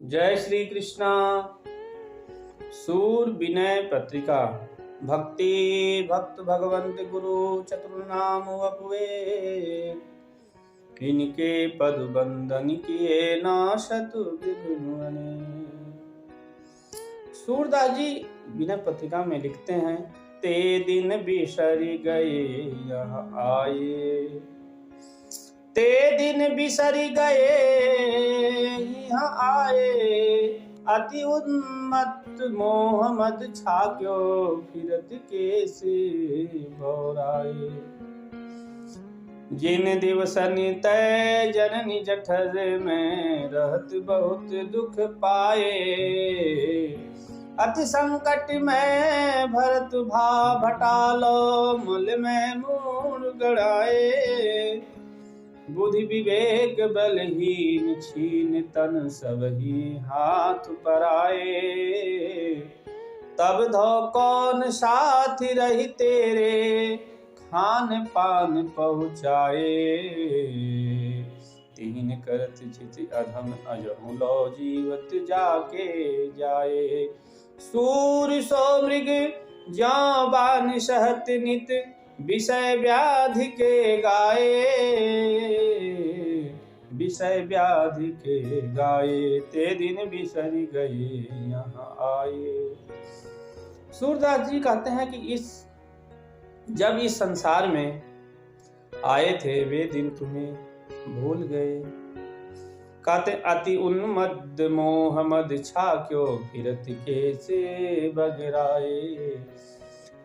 जय श्री कृष्णा। सूर विनय पत्रिका। भक्ति भक्त भगवंत गुरु चतुर्नाम वपुए, इनके पद बंदन किए नाशत विघ्न। सूरदास जी विनय पत्रिका में लिखते हैं, ते दिन बिसरि गए यहाँ आए, ते दिन बिसरि गए यहाँ आए, अति उन्मत्त मोह मद छाक्यो फिरत कैसे भौराए। जिन दिवसन तय जननी जठर में रहत बहुत दुख पाए, अति संकट में भरत भा भटालो मल में मूढ़ गड़ाए। बुद्धि विवेक बलहीन छीन तन सबही हाथ पराए, तब धो कौन साथ रही तेरे खान पान पहुँचाए। तीन करत चित अधम अजहु लो जीवत जाके जाए। सूर सो मृग ज्यों बान सहत नित विषय व्याधि के गाए, विषय व्याधि के गाए, ते दिन बिसरि गए यहाँ आए। सूरदास जी कहते हैं कि जब इस संसार में आए थे वे दिन तुम्हें भूल गए। कहते अति उन्मद मोह मद छाक्यो फिरत कैसे बगराए।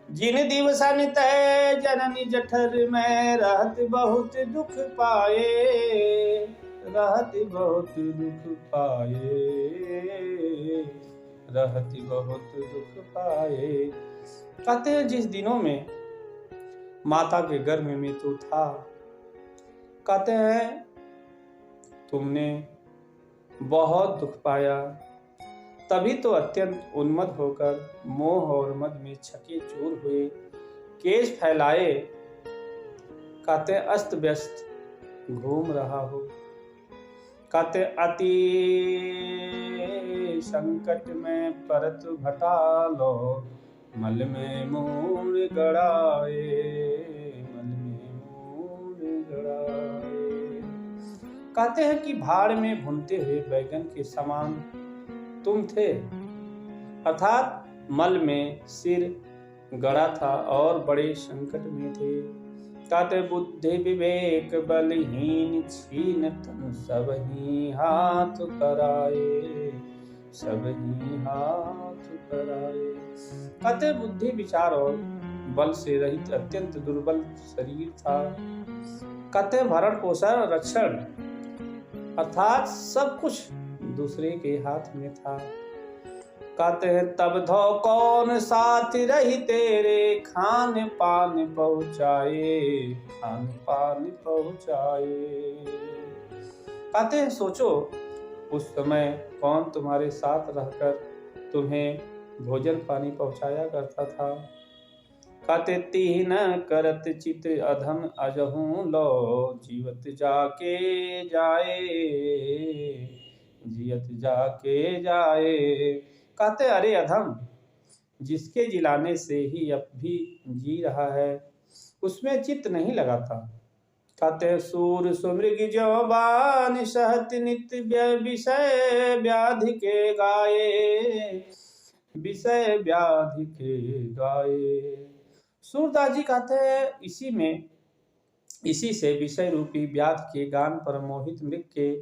जिन दिवसन तय जननी जठर में रहत बहुत दुख पाए, रहत बहुत दुख पाए, रहत बहुत दुख पाए। कहते हैं जिस दिनों में माता के गर्भ में तू था, कहते हैं तुमने बहुत दुख पाया, तभी तो अत्यंत उन्मत्त होकर मोह और मद में छके चूर हुए, केश फैलाए कहते अस्त व्यस्त घूम रहा हो। कहते अति संकट में परत भटालो मल में मूढ़ गड़ाए, मल में मूढ़ गड़ाए। कहते हैं कि भाड़ में भुनते हुए बैगन के समान तुम थे, अर्थात मल में सिर गड़ा था और बड़े संकट में थे। कहते बुद्धि विवेक बलहीन छीन तन सबही हाथ कराए, सबही हाथ कराए। कहते बुद्धि विचार और बल से रहित अत्यंत दुर्बल शरीर था। कहते भरण पोषण रक्षण अर्थात सब कुछ दूसरे के हाथ में था। कहते हैं तब धो कौन साथ रही तेरे खान पान पहुँचाए, खान पान पहुँचाए। कहते हैं सोचो उस समय कौन तुम्हारे साथ रहकर तुम्हें भोजन पानी पहुँचाया करता था। कहते तीन करत चित अधम अजहू लो जीवत जाके जाए, जियत जाके जाए। कहते अरे अधम, जिसके जिलाने से ही अब भी जी रहा है उसमें चित्त नहीं लगाता। कहते सूर सुमृग ज्यों बान सहत नित्य विषय व्याधि के गाए, विषय व्याधि के गाए। सूरदास जी कहते हैं इसी से विषय रूपी व्याधि के गान पर मोहित मृग के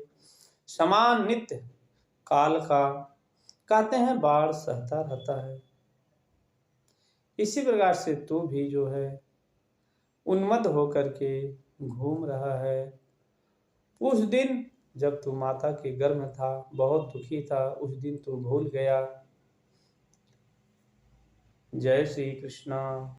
समान नित्य काल का कहते हैं बाढ़ सहता रहता है। इसी प्रकार से तू भी जो है उन्मत्त होकर के घूम रहा है। उस दिन जब तू माता के गर्भ में था बहुत दुखी था, उस दिन तू भूल गया। जय श्री कृष्णा।